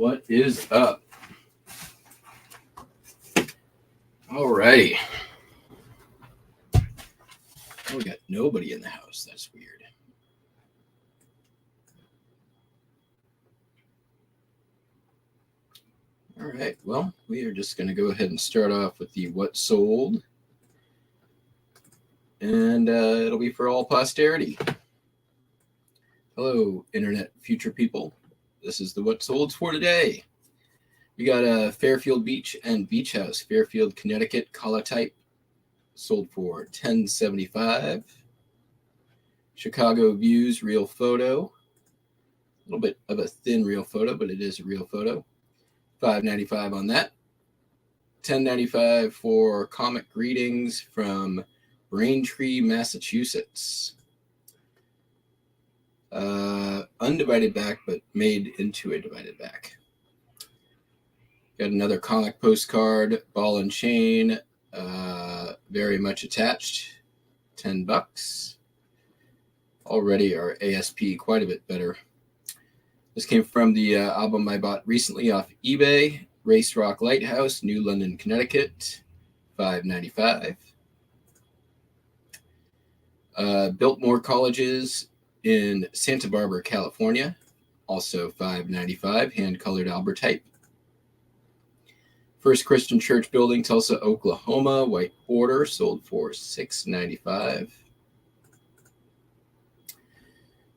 What is up? Alrighty. Oh, we got nobody in the house. That's weird. All right. Well, we are just going to go ahead and start off with the what sold. And it'll be for all posterity. Hello, Internet future people. This is the what solds for today. We got a Fairfield Beach and Beach House, Fairfield, Connecticut, Colotype, sold for $10.75. Chicago Views real photo. A little bit of a thin real photo, but it is a real photo. $5.95 on that. $10.95 for Comic Greetings from Braintree, Massachusetts. Undivided back, but made into a divided back. Got another comic postcard, ball and chain, very much attached, $10. Already our ASP quite a bit better. This came from the album I bought recently off eBay, Race Rock Lighthouse, New London, Connecticut, $5.95. Biltmore Colleges in Santa Barbara, California, also $5.95, hand-colored Albertype. First Christian Church Building, Tulsa, Oklahoma, white border, sold for $6.95.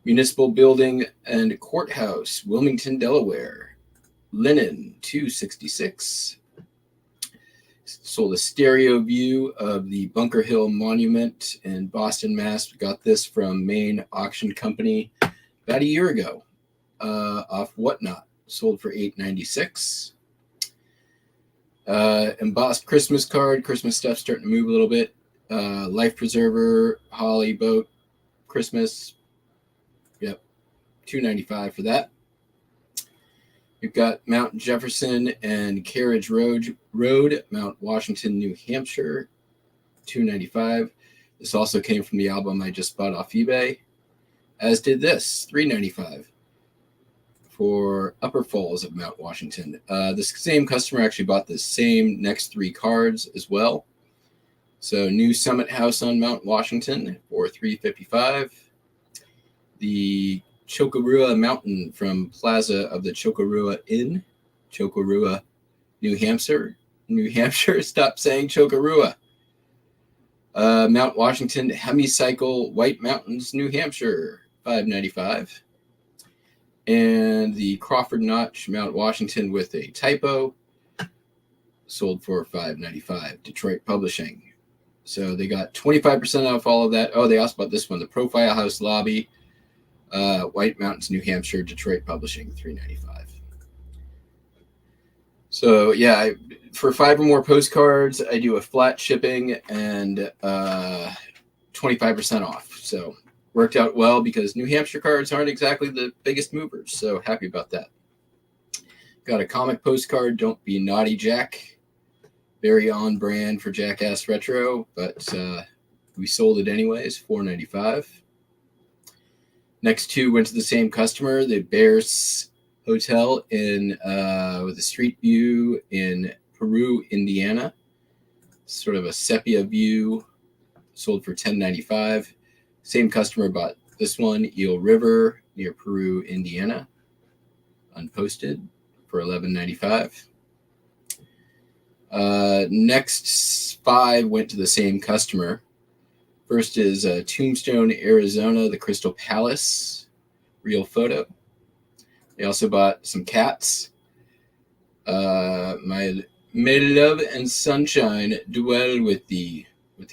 Municipal Building and Courthouse, Wilmington, Delaware, linen, $2.66. Sold a stereo view of the Bunker Hill Monument in Boston, Mass. We got this from Maine Auction Company about a year ago off Whatnot. Sold for $8.96. Embossed Christmas card. Christmas stuff starting to move a little bit. Life preserver, holly boat, Christmas. Yep, $2.95 for that. We've got Mount Jefferson and Carriage Road, Mount Washington, New Hampshire, $2.95. This also came from the album I just bought off eBay, as did this, $3.95 for Upper Falls of Mount Washington. This same customer actually bought the same next three cards as well. So New Summit House on Mount Washington for $3.55. The Chocorua Mountain from Plaza of the Chocorua Inn, Chocorua, New Hampshire. Stop saying Chocorua. Mount Washington Hemicycle, White Mountains, New Hampshire, $5.95. And the Crawford Notch, Mount Washington with a typo, sold for $5.95. Detroit Publishing. So they got 25% off all of that. Oh, they also bought this one, the Profile House Lobby, White Mountains, New Hampshire, Detroit Publishing, $3.95. So yeah, for 5 or more postcards, I do a flat shipping and 25% off. So worked out well because New Hampshire cards aren't exactly the biggest movers. So happy about that. Got a comic postcard, Don't Be Naughty Jack. Very on brand for Jackass Retro, but we sold it anyways, $4.95. Next two went to the same customer, the Bears Hotel in with a street view in Peru, Indiana. Sort of a sepia view, sold for $10.95. Same customer bought this one, Eel River near Peru, Indiana, unposted for $11.95. Next 5 went to the same customer. First is Tombstone, Arizona, the Crystal Palace, real photo. They also bought some cats. My love and sunshine dwell with the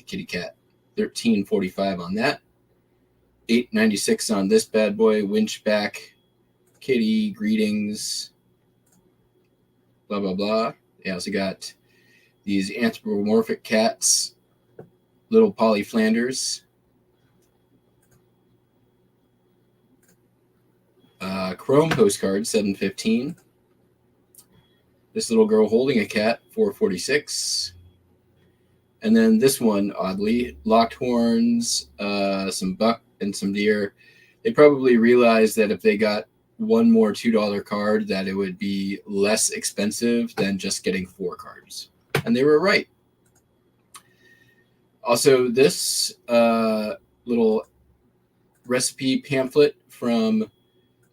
kitty cat. $13.45 on that. $8.96 on this bad boy. Winchback, kitty greetings. Blah blah blah. They also got these anthropomorphic cats. Little Polly Flanders. Chrome postcard, $7.15. This little girl holding a cat, $4.46. And then this one, oddly, locked horns, some buck and some deer. They probably realized that if they got one more $2 card, that it would be less expensive than just getting 4 cards. And they were right. Also, this little recipe pamphlet from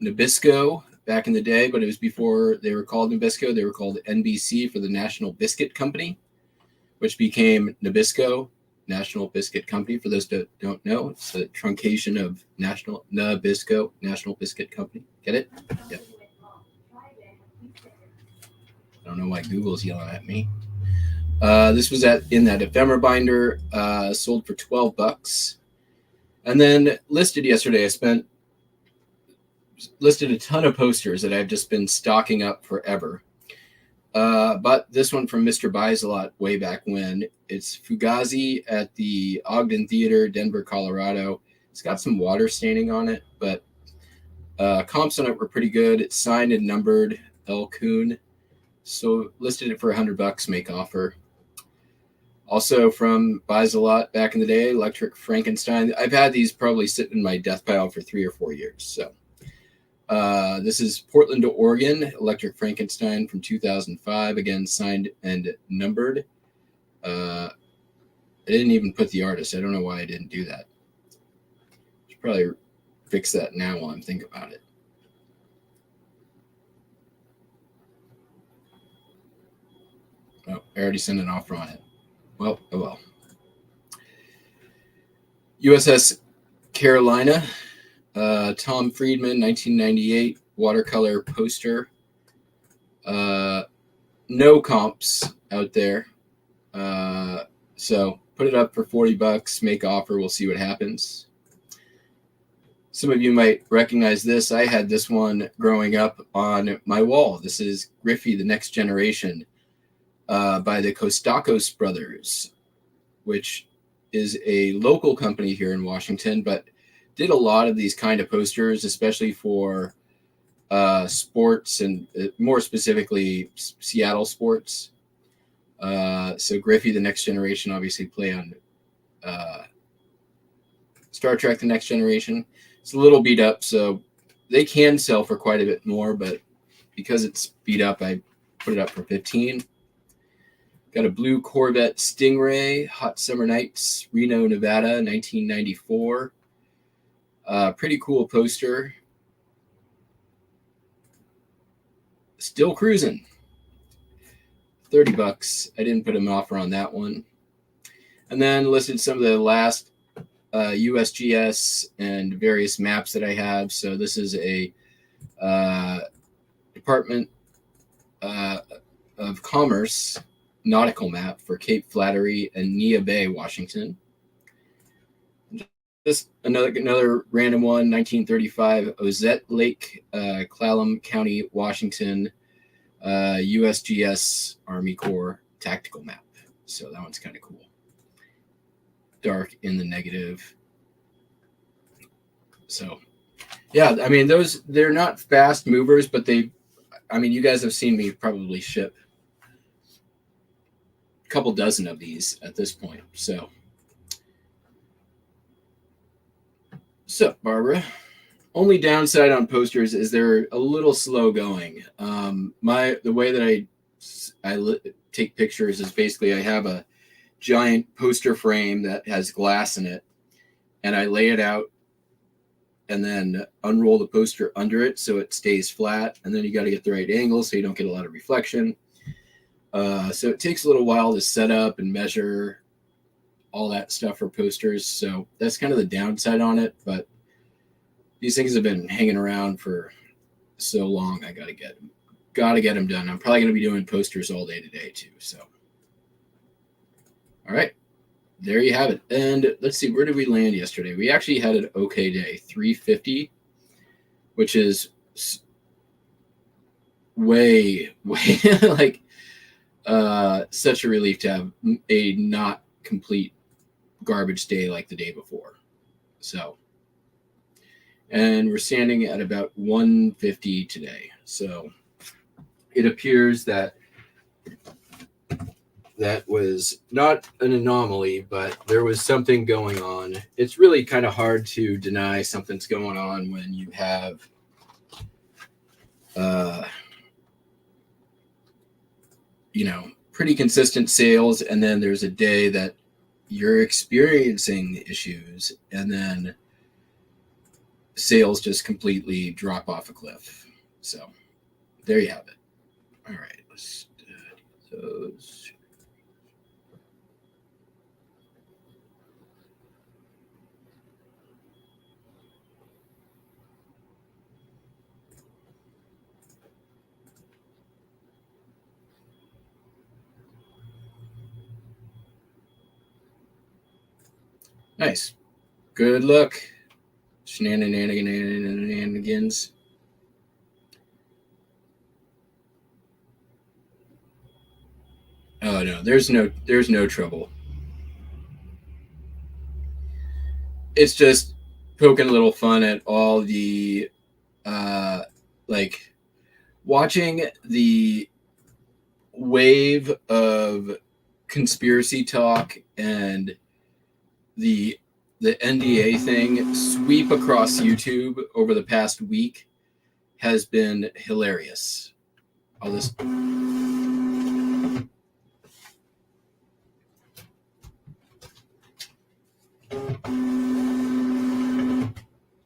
Nabisco back in the day, but it was before they were called Nabisco. They were called NBC for the National Biscuit Company, which became Nabisco, National Biscuit Company. For those that don't know, it's a truncation of National Nabisco, National Biscuit Company. Get it? Yep. I don't know why Google's yelling at me. This was in that ephemera binder, sold for $12. And then listed yesterday, I listed a ton of posters that I've just been stocking up forever. But this one from Mr. Buys a Lot way back when. It's Fugazi at the Ogden Theater, Denver, Colorado. It's got some water staining on it, but comps on it were pretty good. It's signed and numbered El Coon. So listed it for $100, make offer. Also from Buys a Lot back in the day, Electric Frankenstein. I've had these probably sitting in my death pile for 3 or 4 years. So this is Portland, Oregon, Electric Frankenstein from 2005. Again, signed and numbered. I didn't even put the artist. I don't know why I didn't do that. Should probably fix that now while I'm thinking about it. Oh, I already sent an offer on it. Well, oh well. USS Carolina, Tom Friedman, 1998, watercolor poster. No comps out there. So put it up for $40, make offer. We'll see what happens. Some of you might recognize this. I had this one growing up on my wall. This is Griffey, the Next Generation, by the Kostakos brothers, which is a local company here in Washington, but did a lot of these kind of posters, especially for sports and more specifically Seattle sports. So Griffey, the Next Generation, obviously play on Star Trek, the Next Generation. It's a little beat up, so they can sell for quite a bit more, but because it's beat up, I put it up for $15. Got a blue Corvette Stingray, Hot Summer Nights, Reno, Nevada, 1994. Pretty cool poster. Still cruising. $30. I didn't put an offer on that one. And then listed some of the last USGS and various maps that I have. So this is a Department of Commerce nautical map for Cape Flattery and Nia Bay, Washington. This another random one, 1935, Ozette Lake, Clallam County, Washington, USGS Army Corps tactical map. So that one's kind of cool. Dark in the negative. So, yeah, I mean, they're not fast movers, but you guys have seen me probably ship a couple dozen of these at this point. So, Barbara, only downside on posters is they're a little slow going. The way that I take pictures is basically I have a giant poster frame that has glass in it, and I lay it out and then unroll the poster under it so it stays flat, and then you got to get the right angle so you don't get a lot of reflection. So it takes a little while to set up and measure all that stuff for posters. So that's kind of the downside on it, but these things have been hanging around for so long. I got to get them done. I'm probably going to be doing posters all day today too. So, all right, there you have it. And let's see, where did we land yesterday? We actually had an okay day, 350, which is way like such a relief to have a not complete garbage day like the day before. So, and we're standing at about 150 today. So it appears that was not an anomaly, but there was something going on. It's really kind of hard to deny something's going on when you have pretty consistent sales, and then there's a day that you're experiencing issues, and then sales just completely drop off a cliff. So there you have it. All right, let's do those. Nice. Good luck. Shenanigans. Oh no, there's no trouble. It's just poking a little fun at all the like watching the wave of conspiracy talk and the NDA thing sweep across YouTube over the past week has been hilarious. I'll just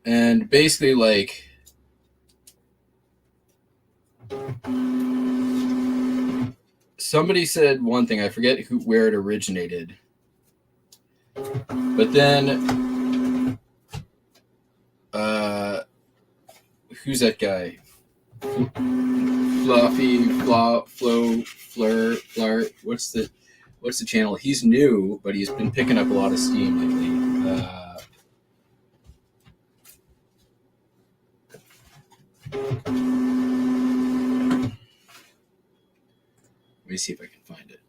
and basically like somebody said one thing, I forget where it originated, but then who's that guy? Fluffy, Flur. What's the channel? He's new, but he's been picking up a lot of steam lately. Let me see if I can find it.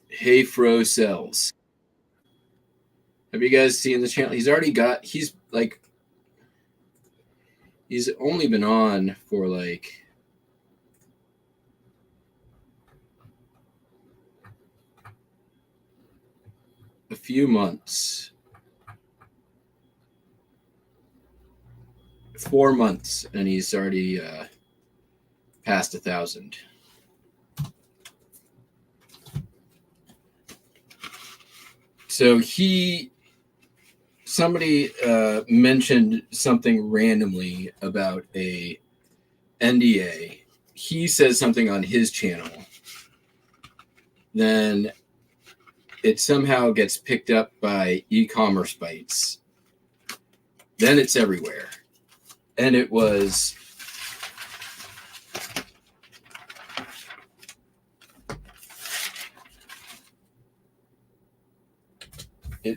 Hey Fro Cells. Have you guys seen the channel? He's only been on for like a few months. 4 months, and he's already past 1,000. So somebody mentioned something randomly about a NDA. He says something on his channel. Then it somehow gets picked up by e-commerce bites. Then it's everywhere. And it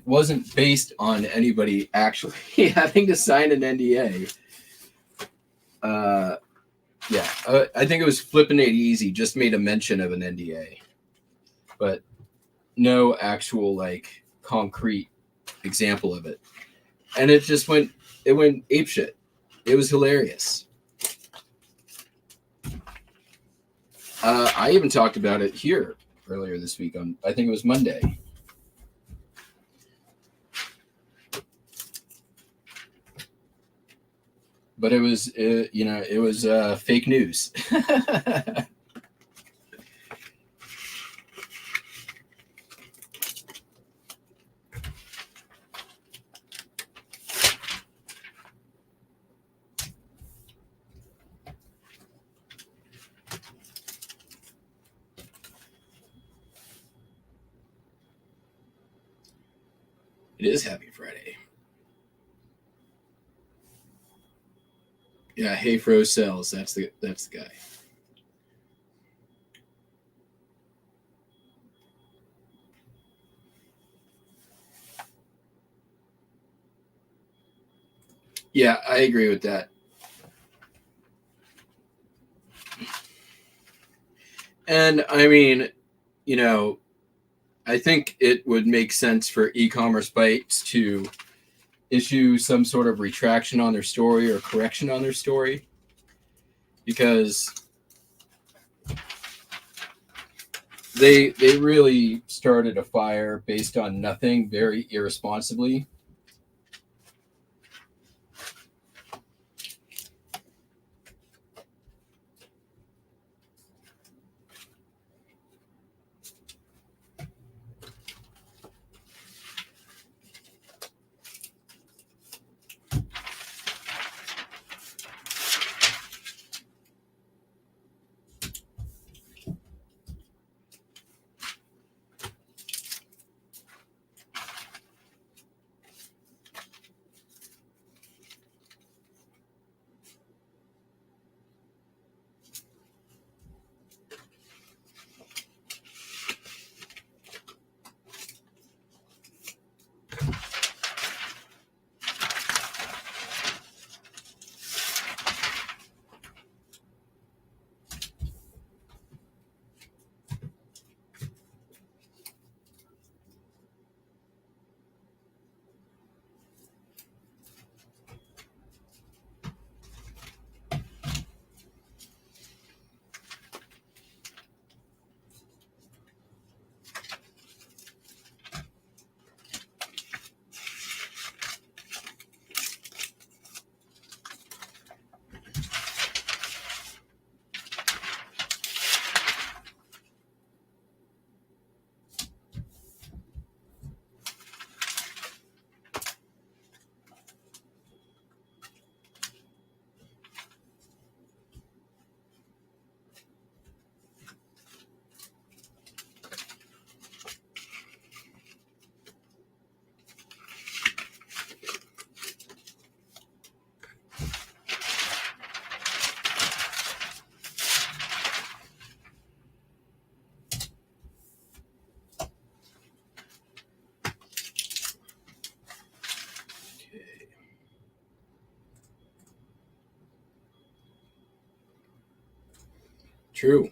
wasn't based on anybody actually having to sign an NDA. I think it was Flippin' It Easy just made a mention of an NDA, but no actual like concrete example of it. And it went apeshit. It was hilarious. I even talked about it here earlier this week on, I think it was Monday. But it was, it was fake news. It is Happy Friday. Yeah, Hey Fro Cells. That's the guy. Yeah, I agree with that. And I mean, I think it would make sense for e-commerce bites to issue some sort of retraction on their story or correction on their story, because they really started a fire based on nothing very irresponsibly. True.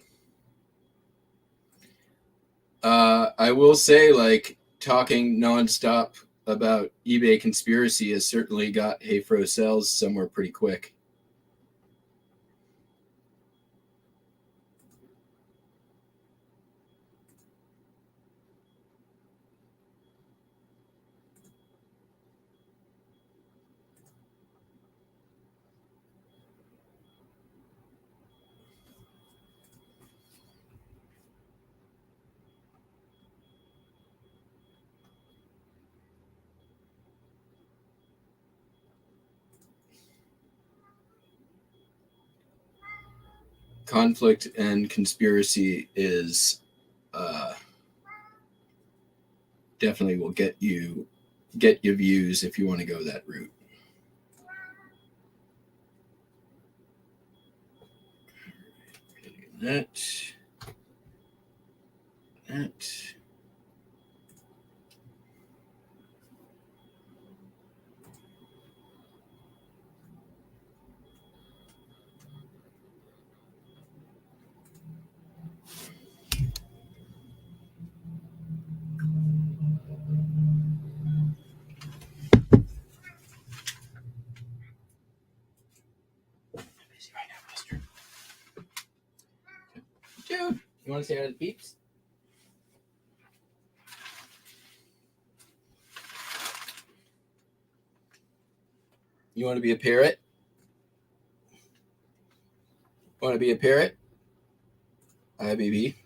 I will say, like, talking nonstop about eBay conspiracy has certainly got Hayfro Sells somewhere pretty quick. Conflict and conspiracy is definitely will get you views if you want to go that route. That. Dude, you want to say hi to the peeps? You want to be a parrot? Want to be a parrot? Hi, baby.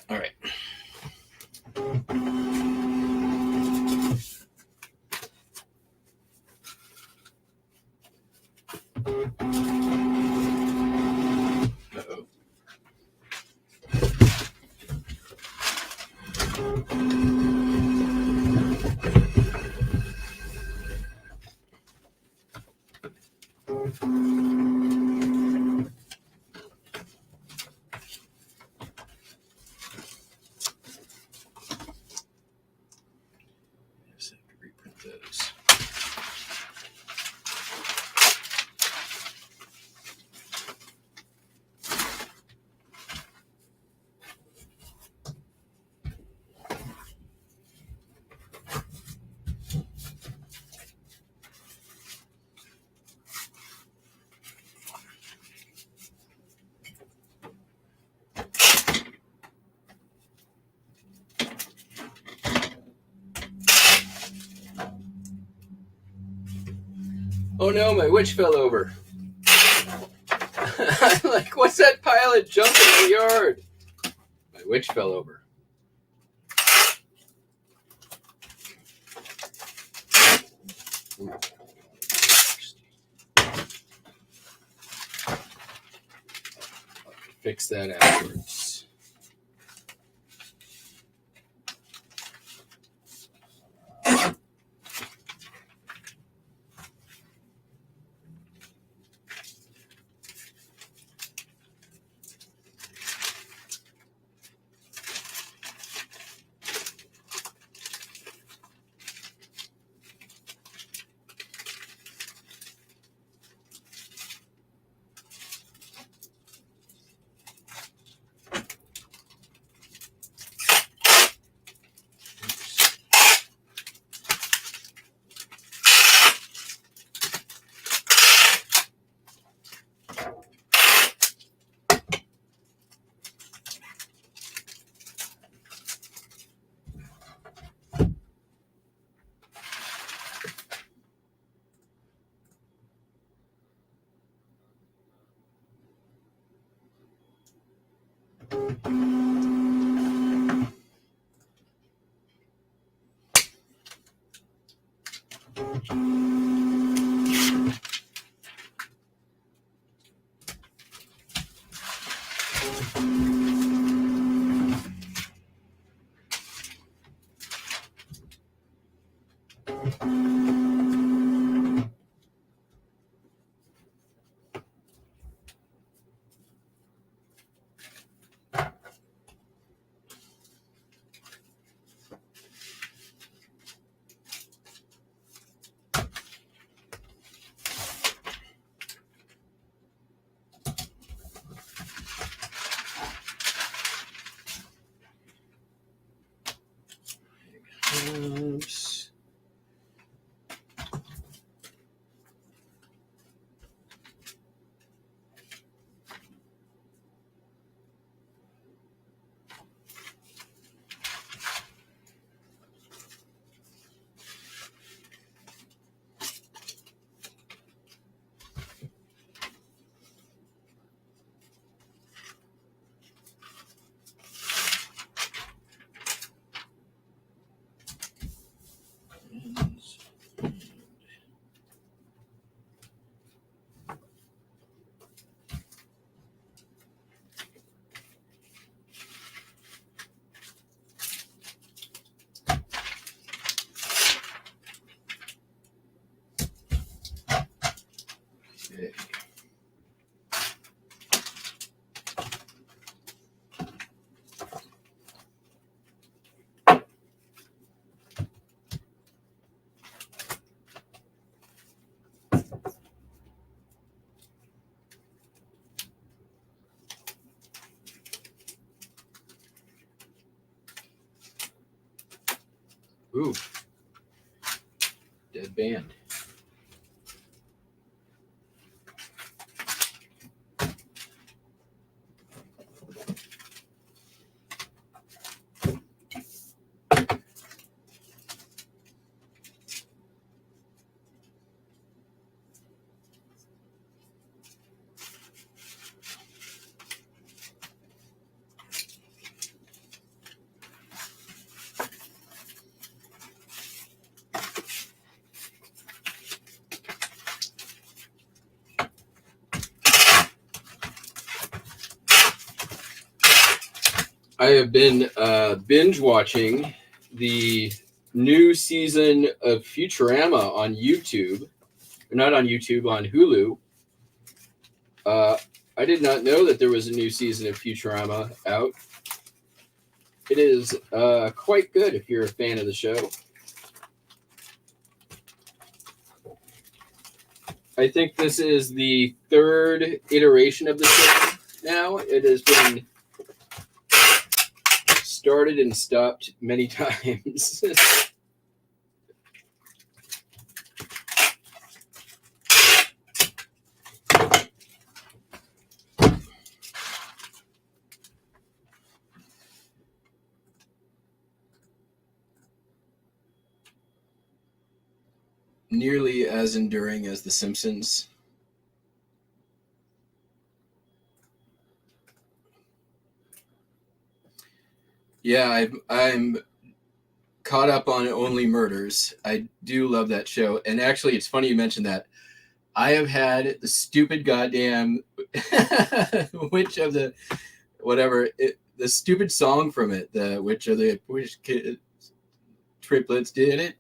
All right. Uh-oh. Oh no, my witch fell over. I'm like, what's that pile of junk in the yard? My witch fell over. Fix that afterwards. Oops. Okay. Ooh. Dead band. I have been binge watching the new season of Futurama on YouTube. Not on YouTube, on Hulu. I did not know that there was a new season of Futurama out. It is quite good if you're a fan of the show. I think this is the third iteration of the show now. It has been started and stopped many times. nearly as enduring as The Simpsons. Yeah, I'm caught up on Only Murders. I do love that show. And actually, it's funny you mentioned that. I have had the stupid goddamn which of the whatever the stupid song from it, the which triplets did it,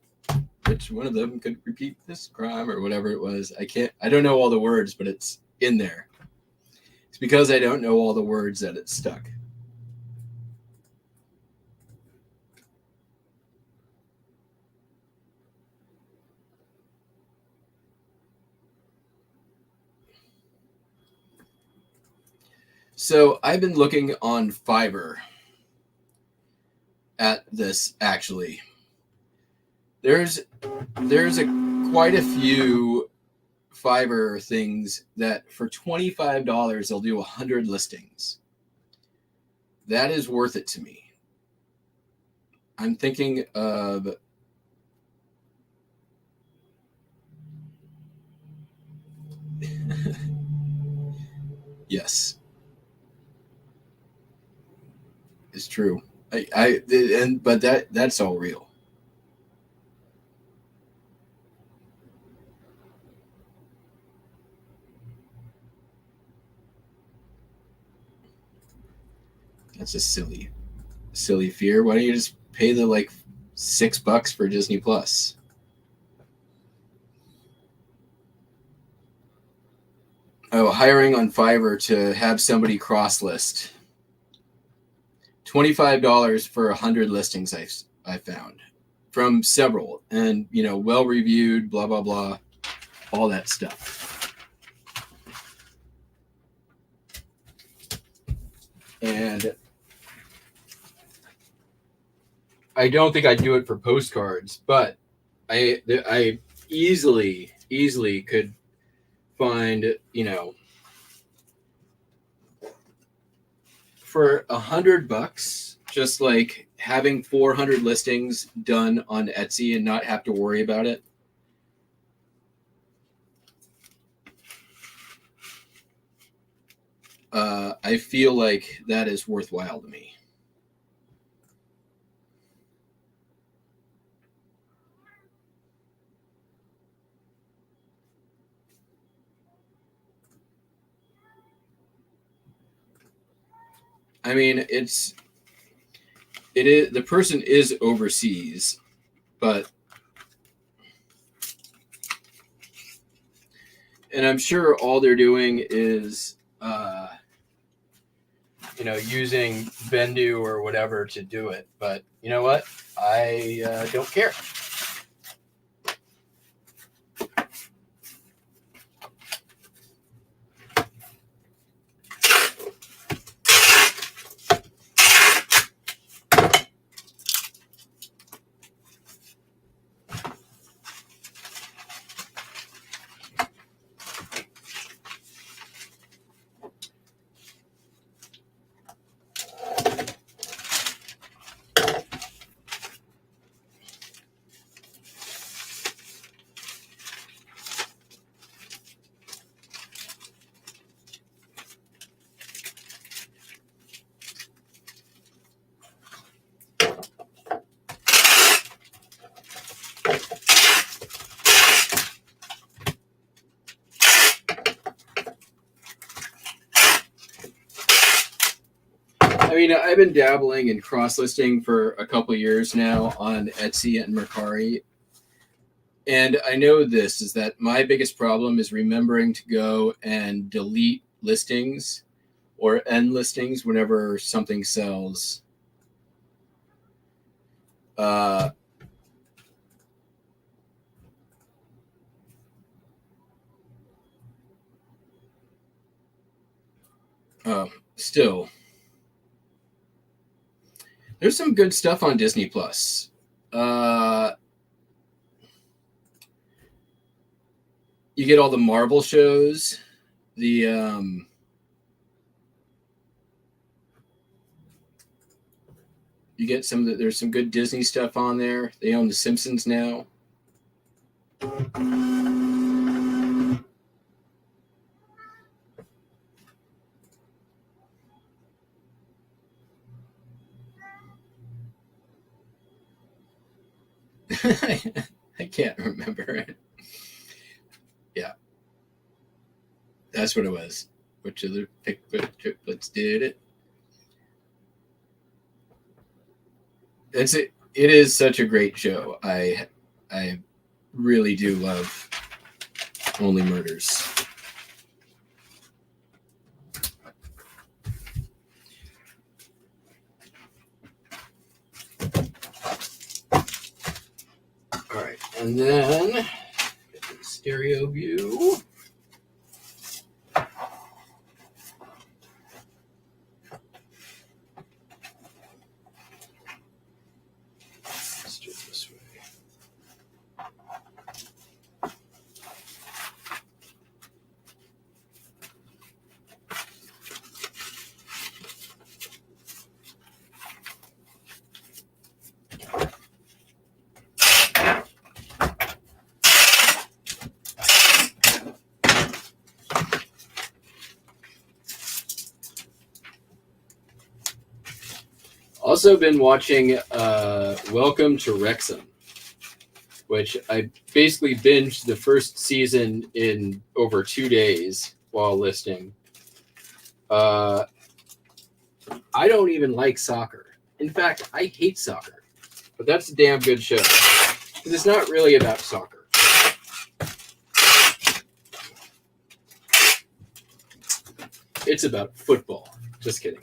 which one of them could repeat this crime or whatever it was. I don't know all the words, but it's in there. It's because I don't know all the words that it's stuck. So I've been looking on Fiverr at this actually. There's quite a few Fiverr things that for $25 they'll do 100 listings. That is worth it to me. I'm thinking of yes, it's true. But that's all real. That's a silly fear. Why don't you just pay the like $6 for Disney Plus? Oh, hiring on Fiverr to have somebody cross list. $25 for 100 listings I found from several, and well reviewed, blah blah blah, all that stuff. And I don't think I'd do it for postcards, but I easily could find, for $100, just like having 400 listings done on Etsy and not have to worry about it. I feel like that is worthwhile to me. I mean, it is the person is overseas, but and I'm sure all they're doing is using Bendu or whatever to do it. But you know what? I don't care. I mean, I've been dabbling in cross listing for a couple years now on Etsy and Mercari. And I know this is that my biggest problem is remembering to go and delete listings or end listings whenever something sells. Uh, Still, there's some good stuff on Disney Plus. You get all the Marvel shows, the you get there's some good Disney stuff on there. They own The Simpsons now. I can't remember it. Yeah, that's what it was. Which of the triplets did it? That's it. It is such a great show. I really do love Only Murders. All right, and then get the stereo view. Let's do it this way. Also been watching Welcome to Wrexham, which I basically binged the first season in over 2 days while listening. I don't even like soccer. In fact, I hate soccer. But that's a damn good show. Because it's not really about soccer. It's about football. Just kidding.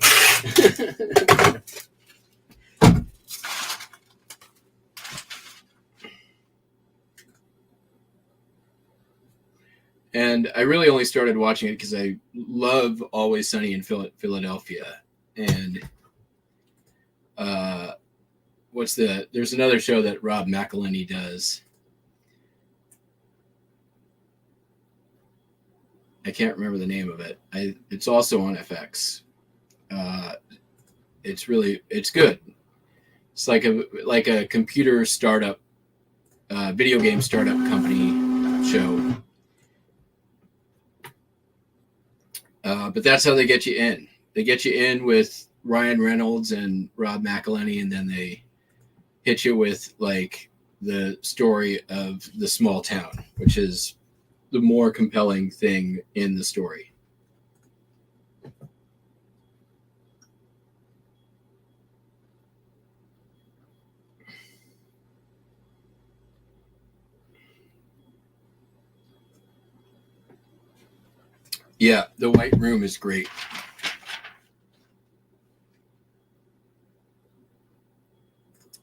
And I really only started watching it because I love Always Sunny in Philadelphia. And there's another show that Rob McElhenney does. I can't remember the name of it. It's also on FX. It's good. It's like a computer startup, video game startup company show. But that's how they get you in. They get you in with Ryan Reynolds and Rob McElhenney, and then they hit you with like the story of the small town, which is the more compelling thing in the story. Yeah, The White Room is great.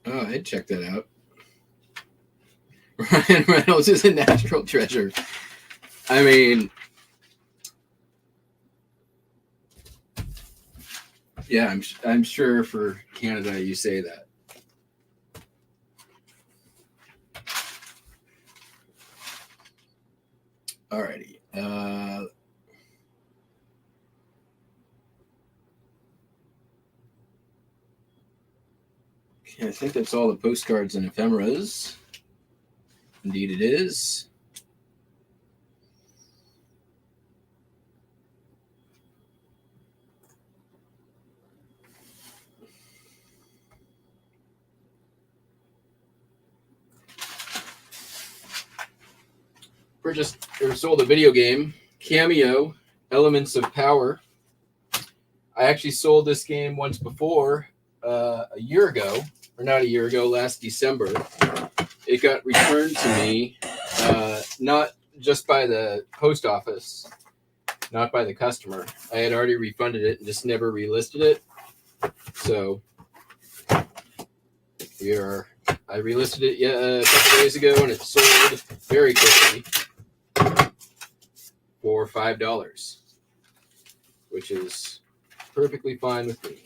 Oh, I'd check that out. Ryan Reynolds is a natural treasure. I mean, yeah, I'm sure for Canada you say that. Alrighty. I think that's all the postcards and ephemeras. Indeed it is. Purchased or sold a video game, Cameo, Elements of Power. I actually sold this game once before, a year ago, or not a year ago, last December. It got returned to me, not just by the post office, not by the customer. I had already refunded it and just never relisted it. So I relisted it a couple days ago, and it sold very quickly for $5, which is perfectly fine with me.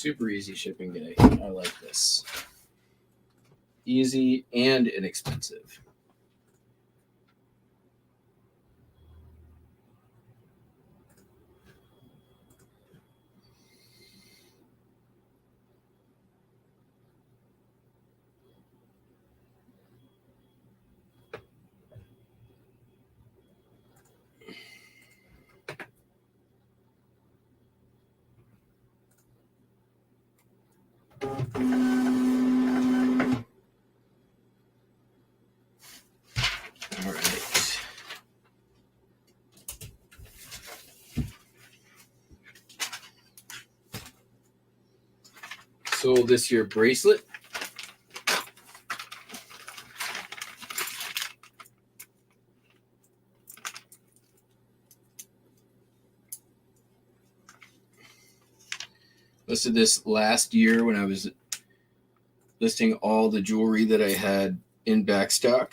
Super easy shipping day. I like this. Easy and inexpensive. All right. Sold this year bracelet. Listed this last year when I was listing all the jewelry that I had in backstock.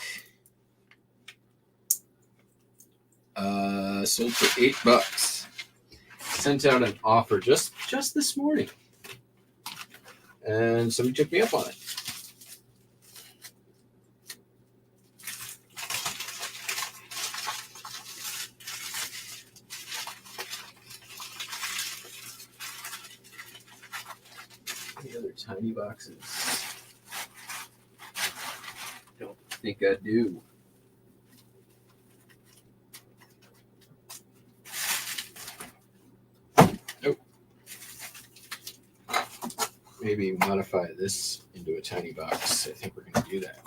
Sold for $8. Sent out an offer just this morning, and somebody took me up on it. Any other tiny boxes? Don't think I do. Nope. Maybe modify this into a tiny box. I think we're going to do that.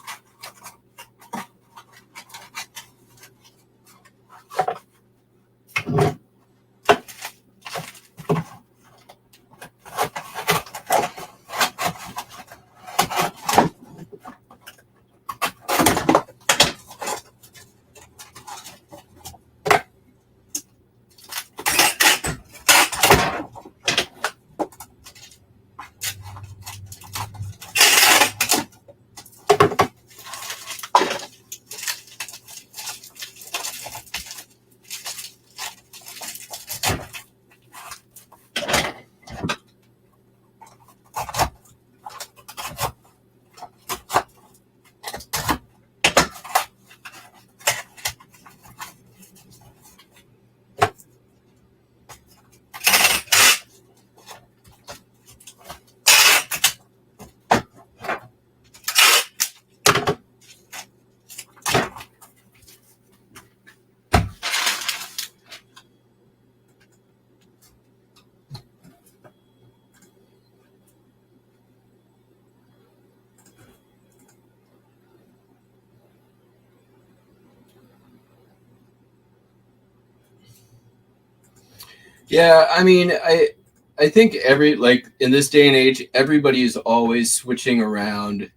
Yeah, I mean, I think in this day and age, everybody is always switching around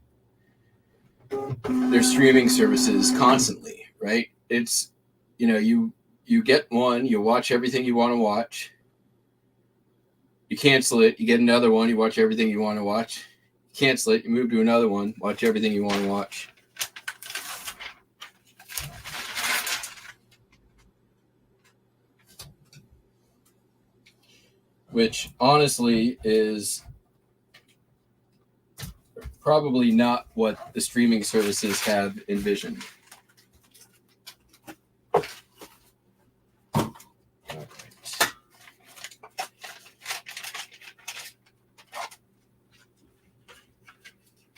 their streaming services constantly, right? It's, you get one, you watch everything you want to watch. You cancel it, you get another one, you watch everything you want to watch. Cancel it, you move to another one, watch everything you want to watch. Which honestly is probably not what the streaming services have envisioned.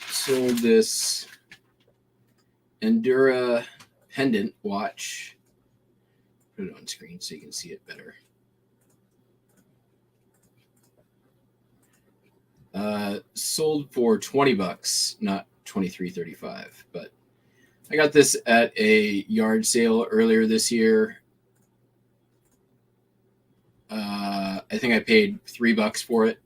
Sold this Endura pendant watch. Put it on screen so you can see it better. Sold for $20, not $23.35. But I got this at a yard sale earlier this year. I think I paid $3 for it.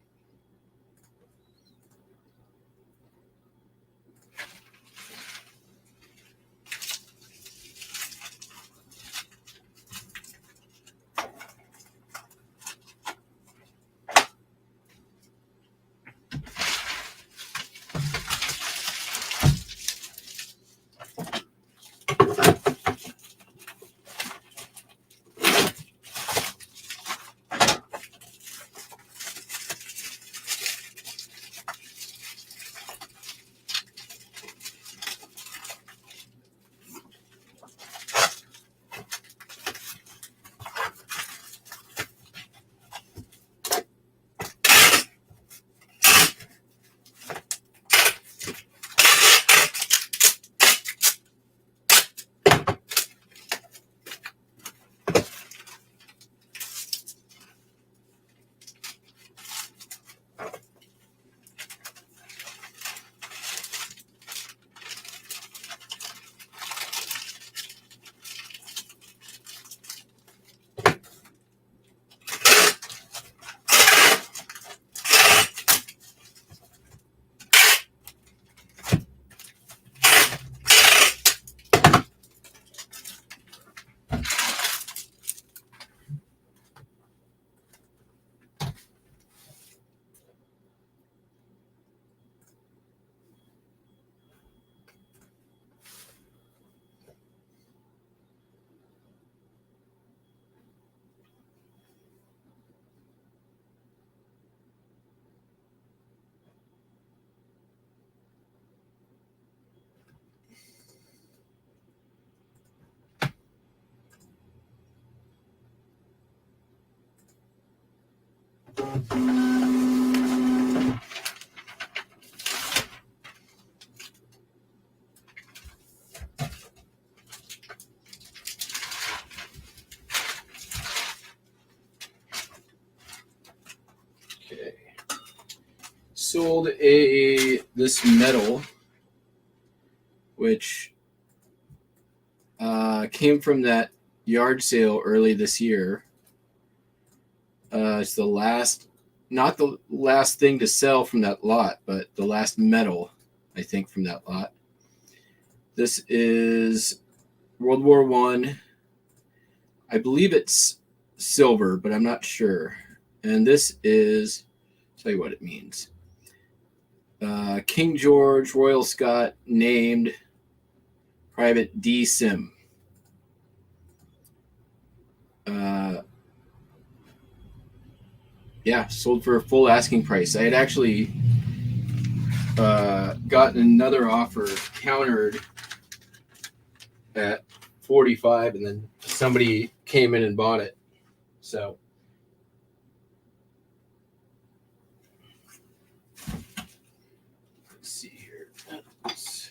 Okay. Sold this metal, which came from that yard sale early this year. It's the last, not the last thing to sell from that lot, but the last metal, I think, from that lot. This is World War I believe it's silver, but I'm not sure. And this is, I'll tell you what it means. King George Royal Scot named Private D. Sim. Yeah, sold for a full asking price. I had actually gotten another offer countered at 45, and then somebody came in and bought it. So let's see here. Oops.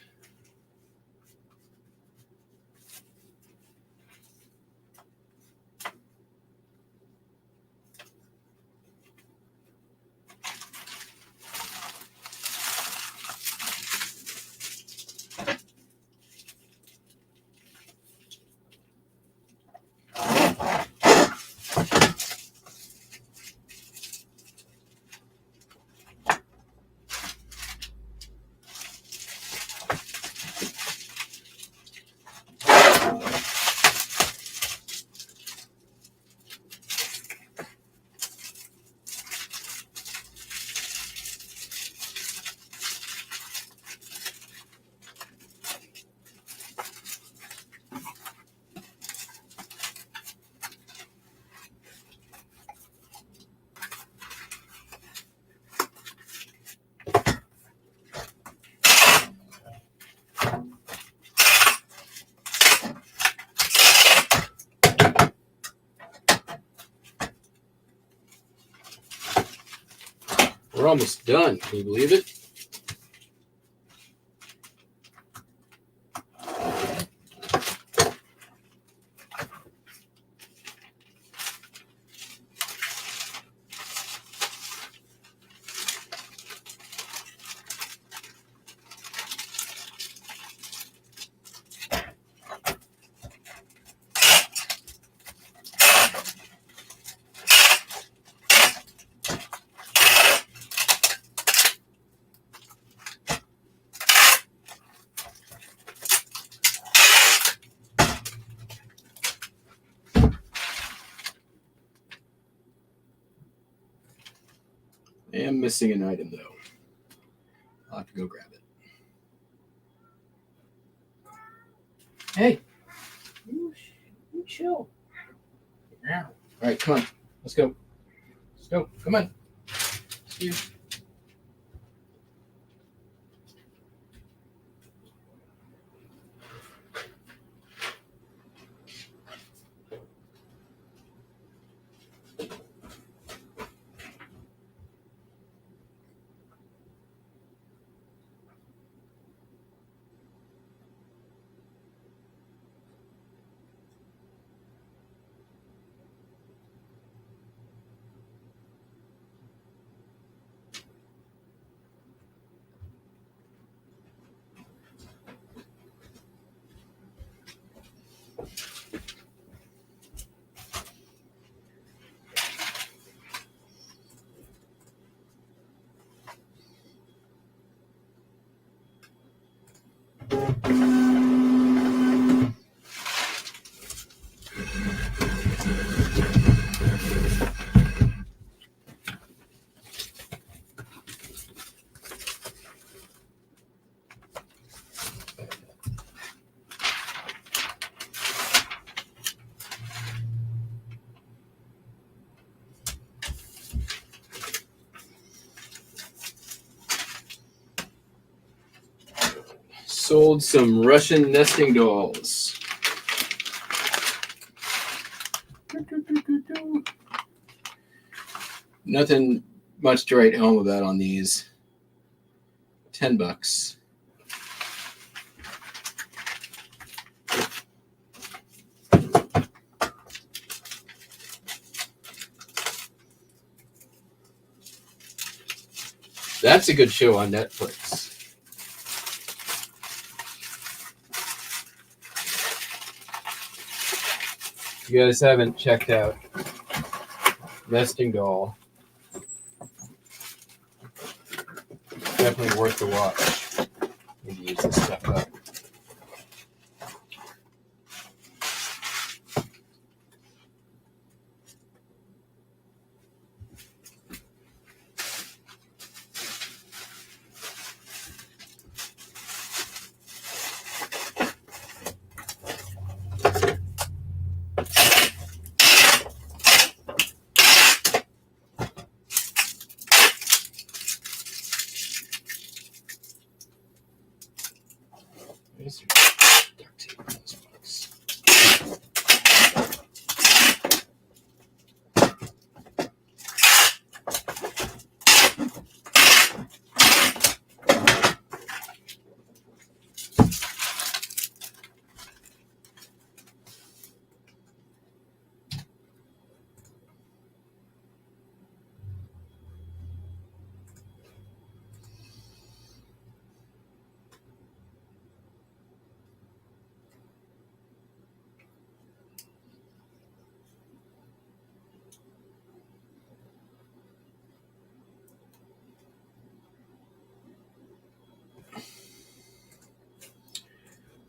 We're almost done. Can you believe it? I am missing an item, though. I'll have to go grab it. Hey, you chill. All right, come on. Let's go. Let's go. Come on. See you. Sold some Russian nesting dolls. Nothing much to write home about on these. $10. That's a good show on Netflix. If you guys haven't checked out Nesting Doll, definitely worth the watch. Maybe use this stuff up.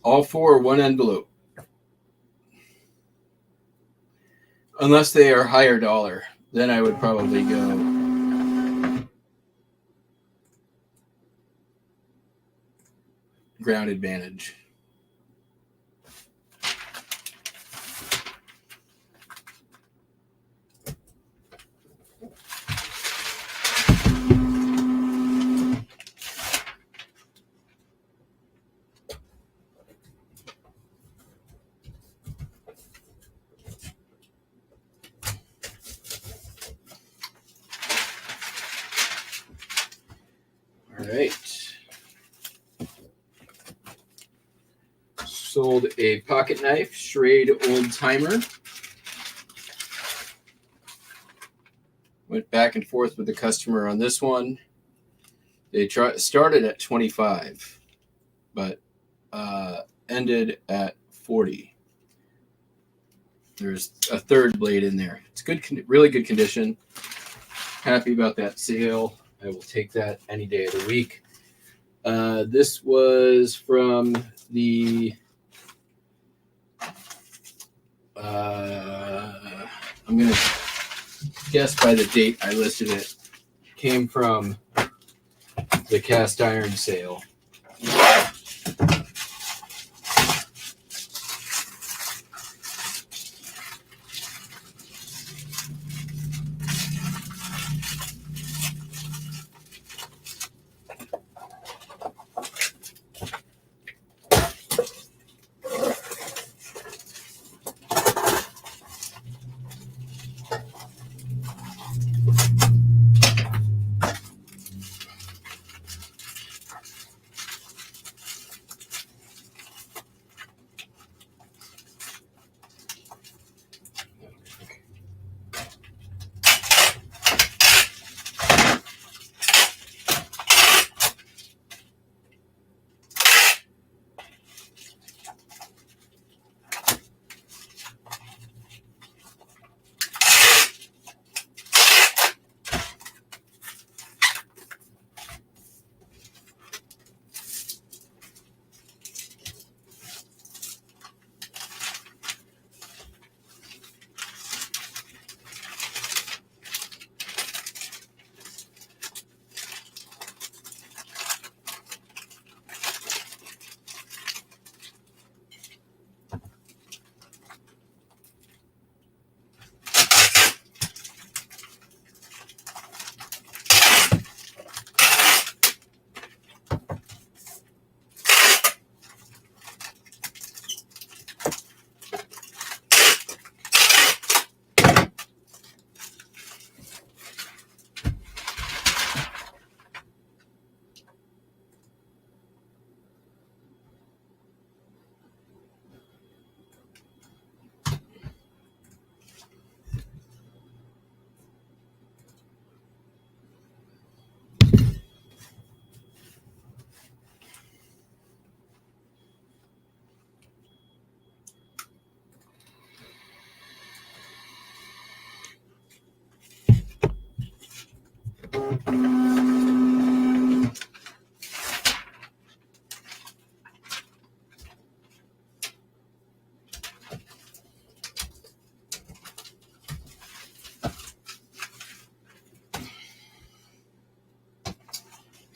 All four, one envelope. Unless they are higher dollar, then I would probably go Ground Advantage. All right. Sold a pocket knife, Schrade Old Timer. Went back and forth with the customer on this one. They started at 25, but ended at 40. There's a third blade in there. It's good, really good condition. Happy about that sale. I will take that any day of the week. This was from the I'm going to guess by the date I listed it. Came from the cast iron sale.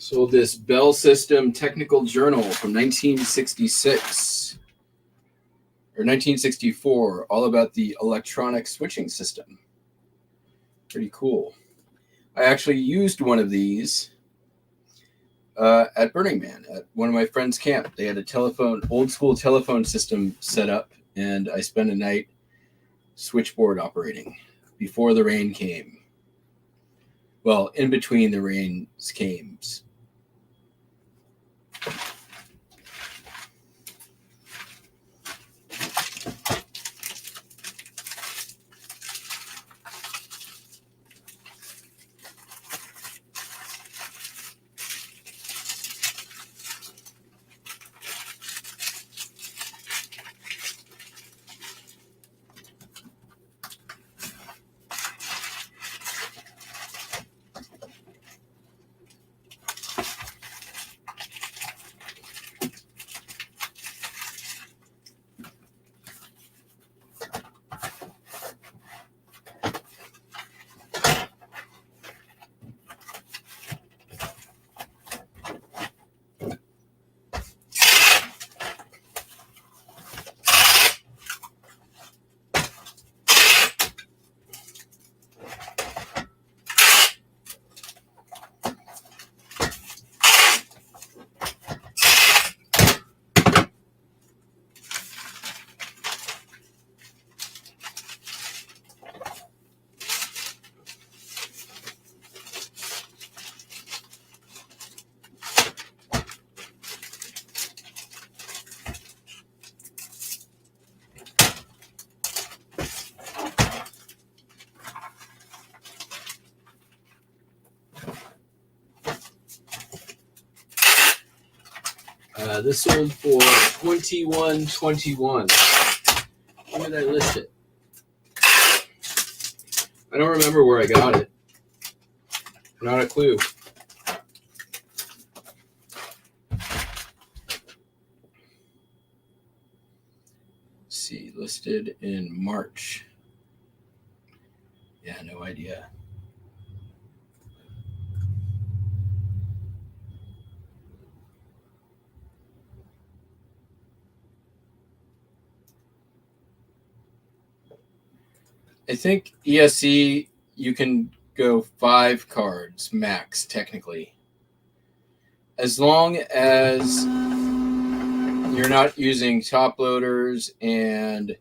Sold this Bell System Technical Journal from 1966 or 1964, all about the electronic switching system. Pretty cool. I actually used one of these at Burning Man at one of my friends' camp. They had a old school telephone system set up, and I spent a night switchboard operating before the rain came. Well, in between the rains came. This sold for $21.21. Where did I list it? I don't remember where I got it. Not a clue. Let's see, listed in March. Yeah, no idea. I think ESC, you can go 5 cards max, technically. As long as you're not using top loaders and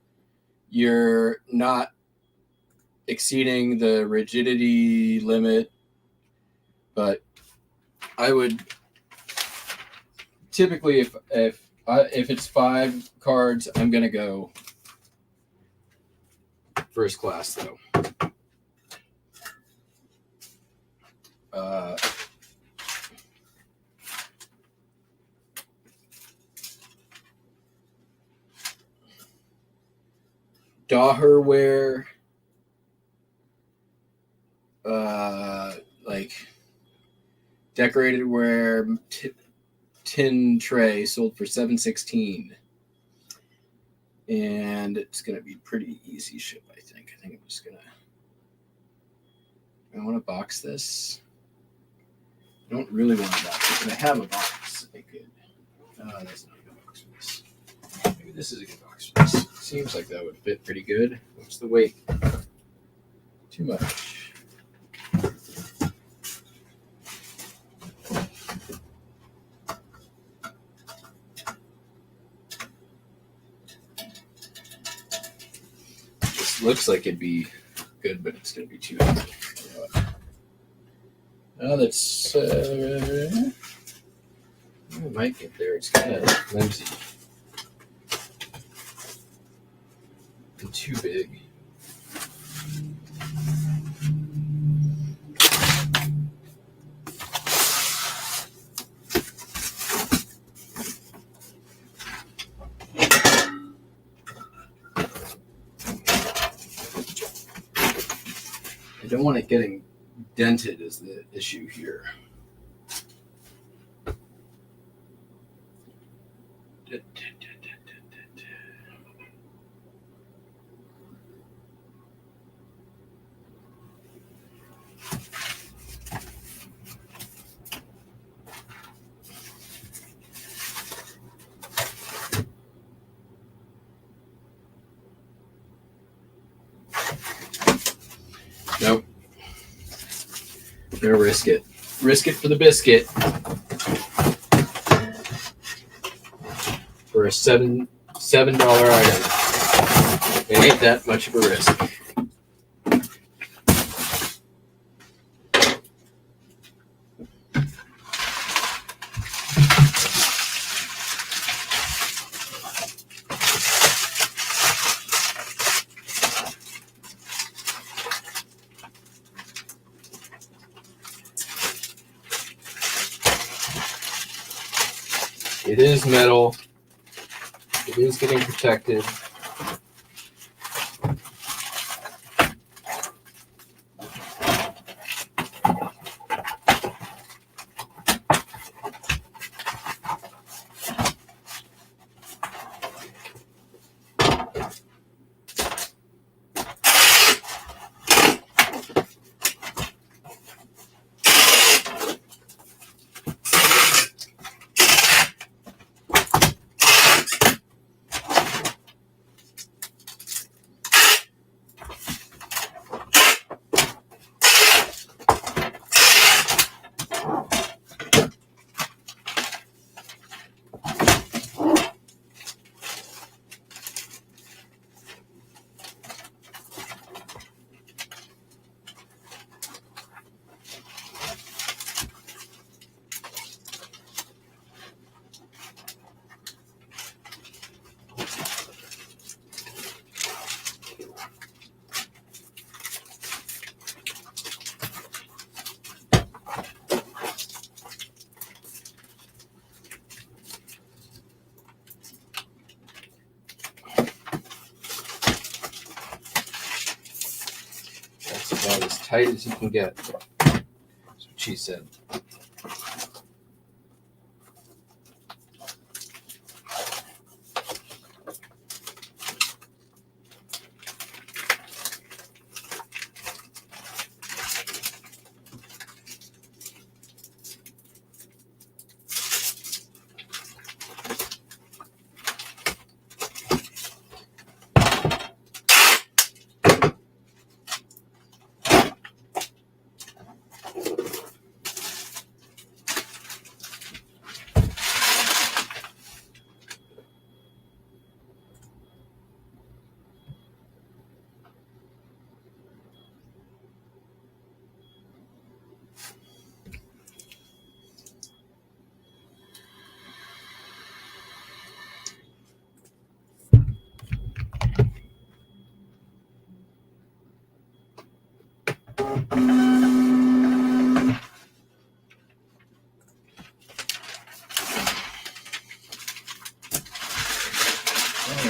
you're not exceeding the rigidity limit. But I would typically, if it's 5 cards, I'm going to go first class, though. Daherware, like decorated ware tin tray sold for $7.16, and it's gonna be pretty easy ship. I think I'm just gonna. I want to box this. I don't really want to box it, but I have a box. I could. That's not a good box for this. Maybe this is a good box for this. Seems like that would fit pretty good. What's the weight? Too much. This looks like it'd be good, but it's going to be too heavy. Oh, that's. I might get there. It's kind of flimsy and too big. I don't want it getting dented is the issue here. Nope. Gonna risk it. Risk it for the biscuit. For a $7 item. It ain't that much of a risk. It is metal. It is getting protected. About as tight as you can get. That's what she said.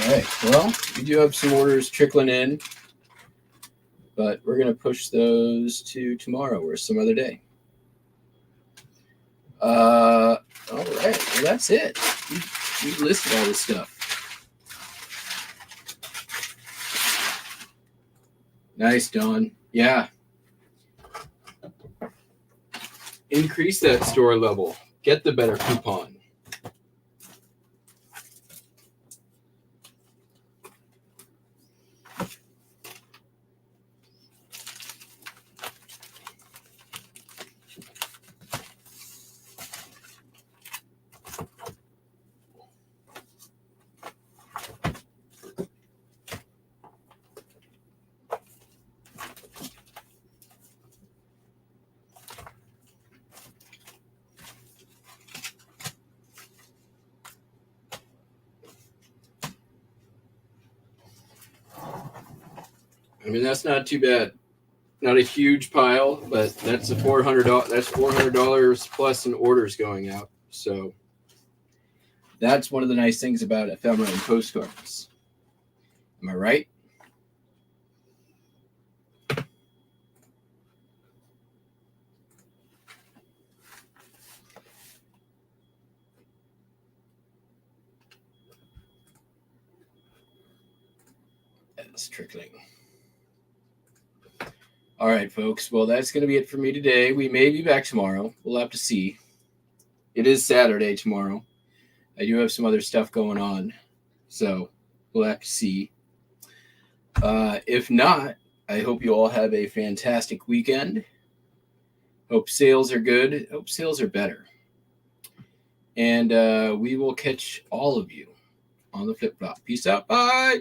Alright, well, we do have some orders trickling in, but we're going to push those to tomorrow or some other day. Alright, well, that's it. We listed all this stuff. Nice, Dawn. Yeah. Increase that store level. Get the better coupon. I mean, that's not too bad. Not a huge pile, but that's $400. That's $400 plus in orders going out. So that's one of the nice things about ephemera and postcards. Am I right? That's trickling. All right, folks. Well, that's going to be it for me today. We may be back tomorrow. We'll have to see. It is Saturday tomorrow. I do have some other stuff going on, so we'll have to see. If not, I hope you all have a fantastic weekend. Hope sales are good. Hope sales are better. And we will catch all of you on the flip flop. Peace out. Bye.